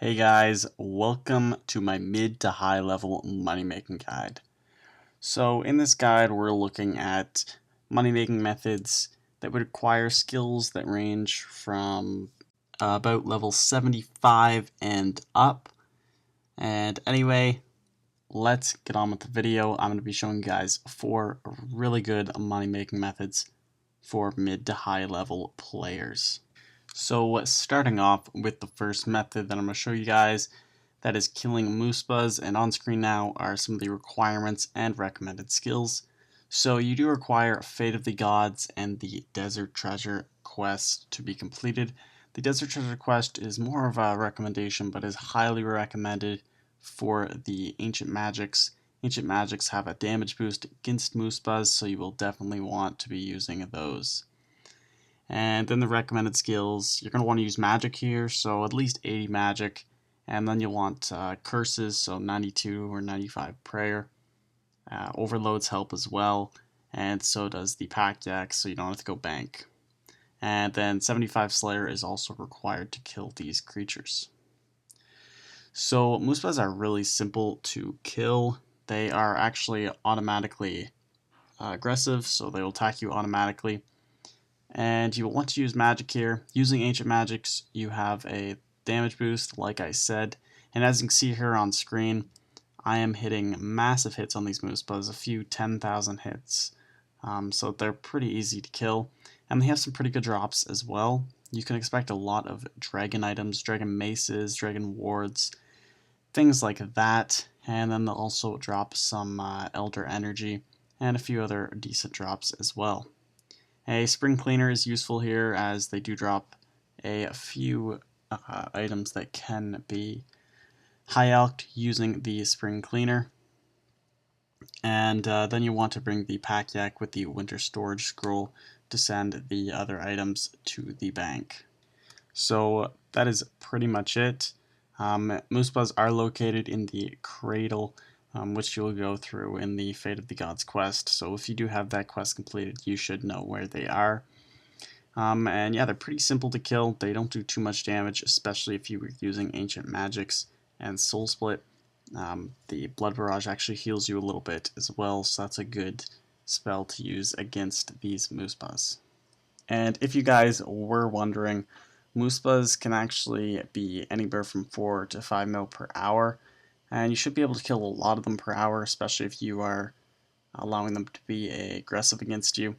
Hey guys, welcome to my mid to high level money making guide. So in this guide we're looking at money making methods that would require skills that range from about level 75 and up. And anyway, let's get on with the video. I'm going to be showing you guys 4 really good money making methods for mid to high level players. So starting off with the first method that I'm going to show you guys, that is killing muspahs, and on screen now are some of the requirements and recommended skills. So you do require Fate of the Gods and the Desert Treasure quest to be completed. The Desert Treasure quest is more of a recommendation, but is highly recommended for the Ancient Magics. Ancient Magics have a damage boost against muspahs, so you will definitely want to be using those. And then the recommended skills, you're going to want to use magic here, so at least 80 magic. And then you'll want curses, so 92 or 95 prayer. Overloads help as well, and so does the pack yak, so you don't have to go bank. And then 75 slayer is also required to kill these creatures. So muspahs are really simple to kill. They are actually automatically aggressive, so they will attack you automatically. And you will want to use magic here. Using ancient magics, you have a damage boost, like I said. And as you can see here on screen, I am hitting massive hits on these muspahs, a few 10,000 hits. So they're pretty easy to kill. And they have some pretty good drops as well. You can expect a lot of dragon items, dragon maces, dragon wards, things like that. And then they'll also drop some elder energy and a few other decent drops as well. A spring cleaner is useful here, as they do drop a few items that can be high alked using the spring cleaner. And then you want to bring the pack yak with the winter storage scroll to send the other items to the bank. So that is pretty much it. Muspahs are located in the cradle, which you'll go through in the Fate of the Gods quest. So if you do have that quest completed, you should know where they are. And yeah, they're pretty simple to kill. They don't do too much damage, especially if you were using Ancient Magics and Soul Split. The Blood Barrage actually heals you a little bit as well, so that's a good spell to use against these muspahs. And if you guys were wondering, muspahs can actually be anywhere from 4 to 5 mil per hour, and you should be able to kill a lot of them per hour, especially if you are allowing them to be aggressive against you.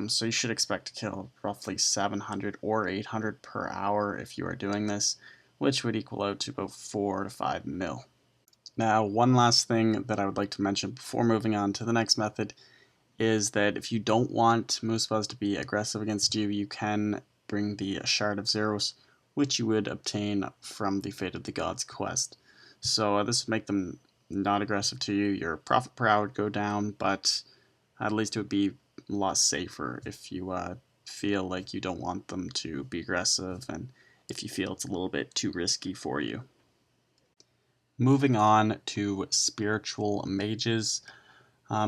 So you should expect to kill roughly 700 or 800 per hour if you are doing this, which would equal out to about 4 to 5 mil. Now, one last thing that I would like to mention before moving on to the next method is that if you don't want muspahs to be aggressive against you, you can bring the Shard of Zeros, which you would obtain from the Fate of the Gods quest. So this would make them not aggressive to you. Your profit per hour would go down, but at least it would be a lot safer if you feel like you don't want them to be aggressive, and if you feel it's a little bit too risky for you. Moving on to spiritual mages.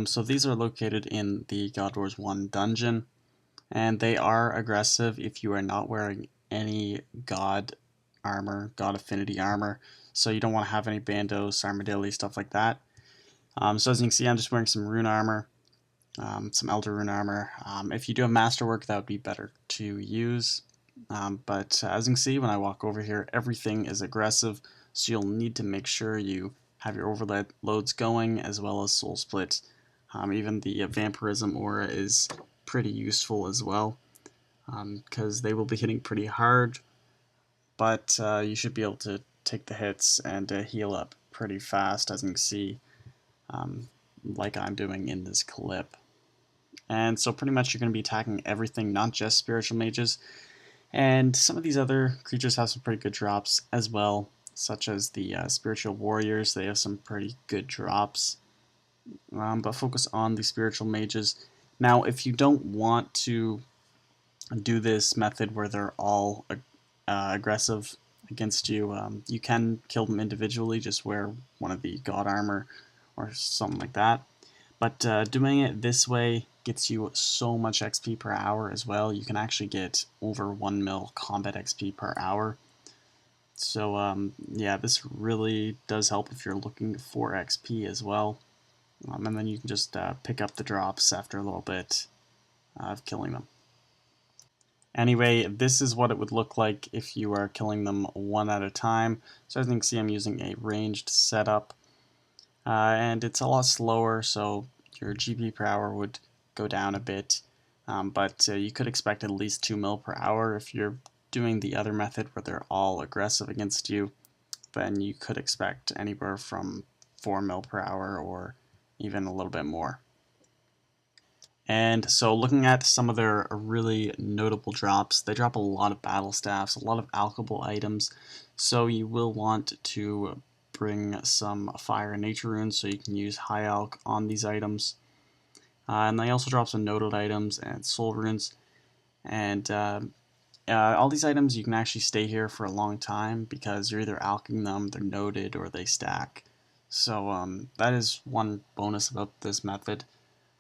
So these are located in the God Wars 1 dungeon, and they are aggressive if you are not wearing any god armor, god affinity armor. So you don't want to have any bandos, armadilli, stuff like that. So as you can see, I'm just wearing some rune armor, some elder rune armor. If you do have masterwork, that would be better to use. But as you can see, when I walk over here, everything is aggressive, so you'll need to make sure you have your overloads going, as well as soul split. Even the vampirism aura is pretty useful as well, because they will be hitting pretty hard, but you should be able to take the hits and heal up pretty fast, as you can see, like I'm doing in this clip. And so pretty much you're going to be attacking everything, not just spiritual mages. And some of these other creatures have some pretty good drops as well, such as the spiritual warriors. They have some pretty good drops. But focus on the spiritual mages. Now, if you don't want to do this method where they're all aggressive against you, you can kill them individually. Just wear one of the god armor or something like that. But doing it this way gets you so much XP per hour as well. You can actually get over 1 mil combat XP per hour. So yeah, this really does help if you're looking for XP as well. And then you can just pick up the drops after a little bit of killing them. Anyway, this is what it would look like if you are killing them one at a time. So as you can see, I'm using a ranged setup, and it's a lot slower, so your GP per hour would go down a bit, but you could expect at least 2 mil per hour. If you're doing the other method where they're all aggressive against you, then you could expect anywhere from 4 mil per hour or even a little bit more. And so looking at some of their really notable drops, they drop a lot of battle staffs, a lot of alchable items, so you will want to bring some fire and nature runes so you can use high alch on these items. And they also drop some noted items and soul runes, and all these items you can actually stay here for a long time because you're either alching them, they're noted, or they stack. So that is one bonus about this method.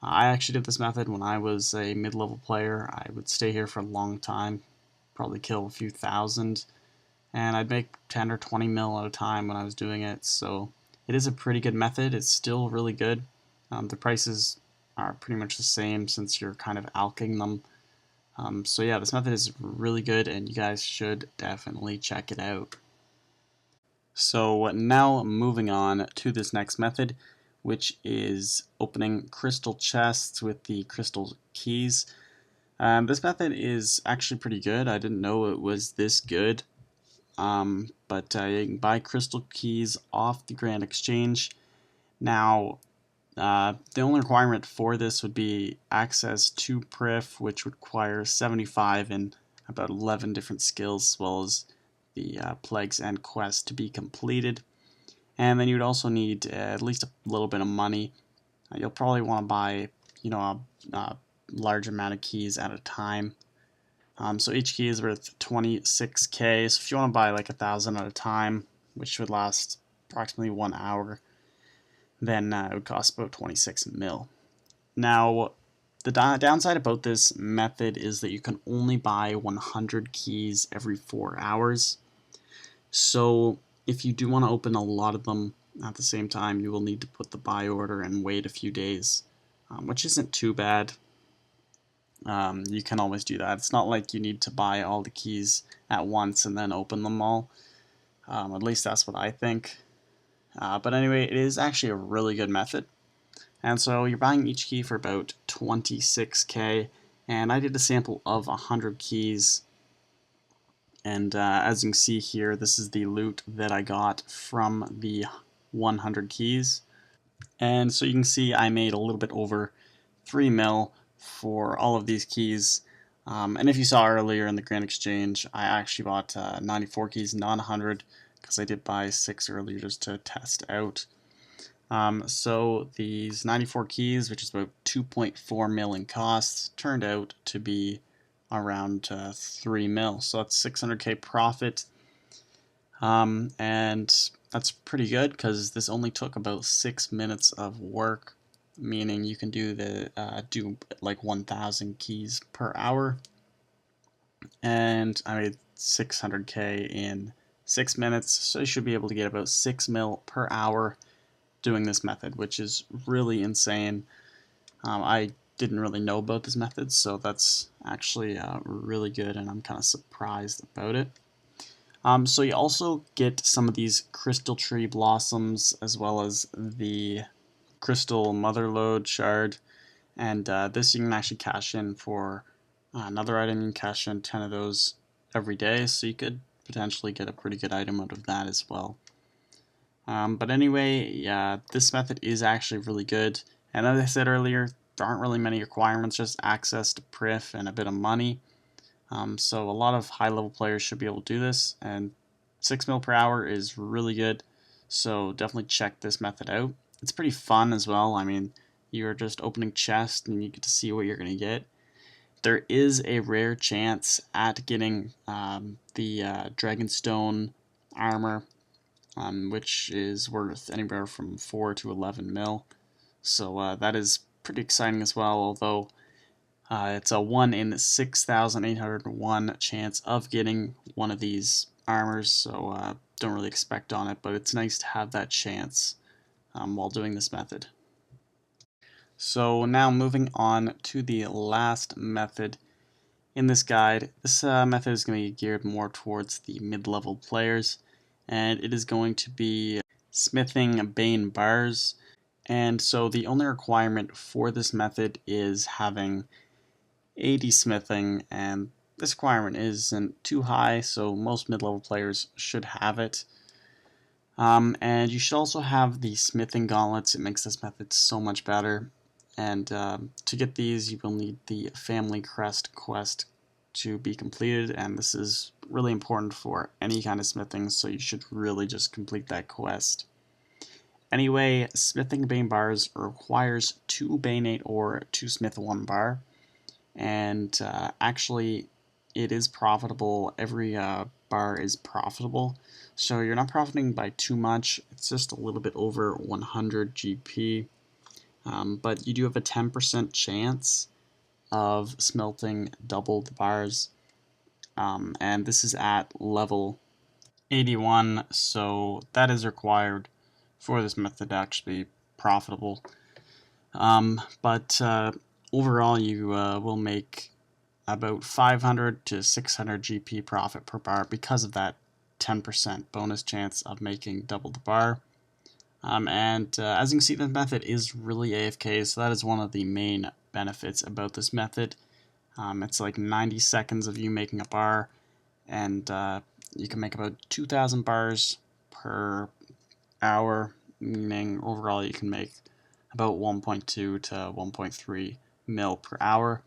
I actually did this method when I was a mid-level player. I would stay here for a long time, probably kill a few thousand, and I'd make 10 or 20 mil at a time when I was doing it. So it is a pretty good method. It's still really good. The prices are pretty much the same since you're kind of alching them. So yeah, this method is really good, and you guys should definitely check it out. So now moving on to this next method, which is opening crystal chests with the crystal keys. This method is actually pretty good. I didn't know it was this good, but you can buy crystal keys off the Grand Exchange. Now, the only requirement for this would be access to Prif, which would require 75 and about 11 different skills, as well as the plagues and quests to be completed. And then you'd also need at least a little bit of money. You'll probably want to buy, a large amount of keys at a time. So each key is worth 26k. So if you want to buy like 1,000 at a time, which would last approximately 1 hour, then it would cost about 26 mil. Now, the downside about this method is that you can only buy 100 keys every 4 hours. So if you do want to open a lot of them at the same time, you will need to put the buy order and wait a few days, which isn't too bad. You can always do that. It's not like you need to buy all the keys at once and then open them all. At least that's what I think. But anyway, it is actually a really good method. And so you're buying each key for about 26k, and I did a sample of 100 keys. And as you can see here, this is the loot that I got from the 100 keys. And so you can see I made a little bit over 3 mil for all of these keys. And if you saw earlier in the Grand Exchange, I actually bought 94 keys, not 100, because I did buy 6 earlier just to test out. So these 94 keys, which is about 2.4 mil in costs, turned out to be around 3 mil. So that's 600k profit. And that's pretty good because this only took about 6 minutes of work, meaning you can do like 1,000 keys per hour. And I made 600k in 6 minutes, so you should be able to get about 6 mil per hour doing this method, which is really insane. I didn't really know about this method, so that's actually really good, and I'm kind of surprised about it. So you also get some of these crystal tree blossoms, as well as the crystal motherlode shard, and this you can actually cash in for another item. You can cash in 10 of those every day, so you could potentially get a pretty good item out of that as well. But anyway, yeah, this method is actually really good. And as I said earlier, there aren't really many requirements, just access to Prif and a bit of money. So a lot of high-level players should be able to do this, and 6 mil per hour is really good. So definitely check this method out. It's pretty fun as well. I mean, you're just opening chests and you get to see what you're going to get. There is a rare chance at getting the Dragonstone armor, which is worth anywhere from 4 to 11 mil. So that is pretty exciting as well, although it's a 1 in 6,801 chance of getting one of these armors, so don't really expect on it, but it's nice to have that chance while doing this method. So now moving on to the last method in this guide. This method is going to be geared more towards the mid-level players, and it is going to be smithing Bane bars. And so the only requirement for this method is having 80 smithing, and this requirement isn't too high, so most mid-level players should have it. And you should also have the smithing gauntlets. It makes this method so much better. And to get these, you will need the Family Crest quest to be completed, and this is really important for any kind of smithing, so you should really just complete that quest. Anyway, smithing Bane bars requires 2 Baneate ore to smith 1 bar, and actually it is profitable. Every bar is profitable, so you're not profiting by too much. It's just a little bit over 100 GP, but you do have a 10% chance of smelting double the bars, and this is at level 81, so that is required for this method to actually be profitable. But overall, you will make about 500 to 600 GP profit per bar because of that 10% bonus chance of making double the bar. And as you can see, the method is really AFK, so that is one of the main benefits about this method. It's like 90 seconds of you making a bar, and you can make about 2,000 bars per hour, meaning overall you can make about 1.2 to 1.3 mil per hour.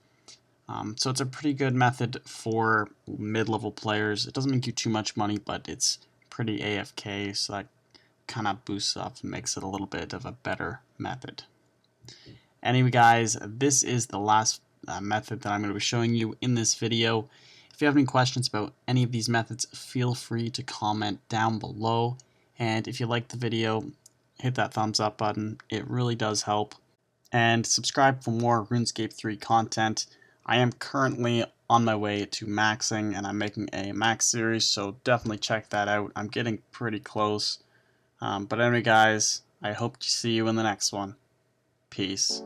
So it's a pretty good method for mid-level players. It doesn't make you too much money, but it's pretty AFK, so that kind of boosts up and makes it a little bit of a better method. Anyway guys, this is the last method that I'm going to be showing you in this video. If you have any questions about any of these methods, feel free to comment down below. And if you liked the video, hit that thumbs up button. It really does help. And subscribe for more RuneScape 3 content. I am currently on my way to maxing, and I'm making a max series, so definitely check that out. I'm getting pretty close. But anyway guys, I hope to see you in the next one. Peace.